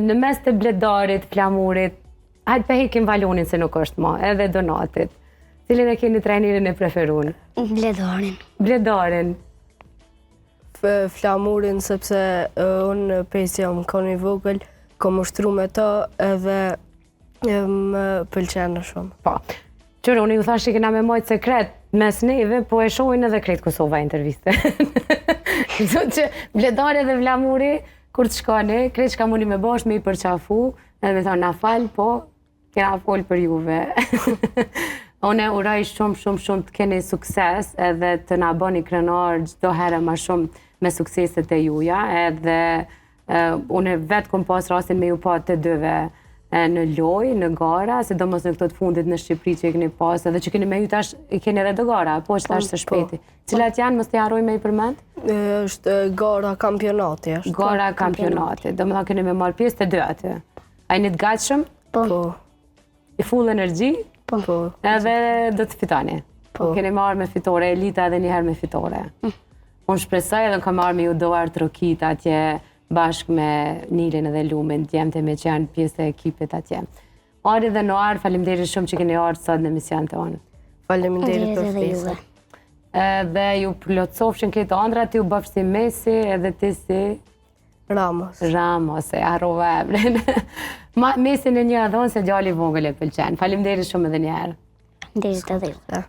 në mes të Bledarit, Flamurit, hajtë për hekim Valonin se nuk është ma, edhe Donatit. Cilin e keni trajnerin e preferun? Bledarin. Bledarin. Flamurin, sepse unë pesi jam koni vogël, kom ushtru me ta edhe më pëlqenë shumë. Po, qërë, unë ju thashtë që kena me majtë sekret mes neve, po e shohin edhe kretë Kosova interviste. Këto që Bledari dhe Flamuri, kur të shkone, kretë që ka mundi me bashkë me i përqafu, edhe me thonë, na falë, po, kena folë për juve. Unë uraj shumë të keni sukses edhe të na bëni krenar çdo herë më shumë me sukseset e juja, edhe unë vetë kom pas rastin me ju pa të dëve në lojë, në gara, sidomos në këto të fundit në Shqipëri që i keni pas, edhe që keni me ju tash, i keni edhe do gara, po që tash së shpeti. Cilat janë, mos të harroj me i përmend? Është gara kampionati. Gara kampionati, do më tha keni me marrë pjesë të dy aty. A jeni të gatshëm? Po. I full energji? Po. Edhe do të fitoni? Po. Keni marrë me fitore, elita edhe njëherë me fitore. Unë shpresoj edhe kam marrë me ju doar Trokit atje, bashkë me Nilin edhe Lumin, djemtë me që janë pjesë e ekipit atje. Ari dhe Noar, faleminderit shumë që keni ardhur sot në emision të unë. Faleminderit për ftesën. Edhe ju plotësofshin këtë ëndra, ti u bëf si Messi edhe ti si Ramos. Ramos, e harrova emrin. Messi në një adhonë se djali vogël e pëlqen. Faleminderit shumë edhe një herë. Faleminderit edhe ju.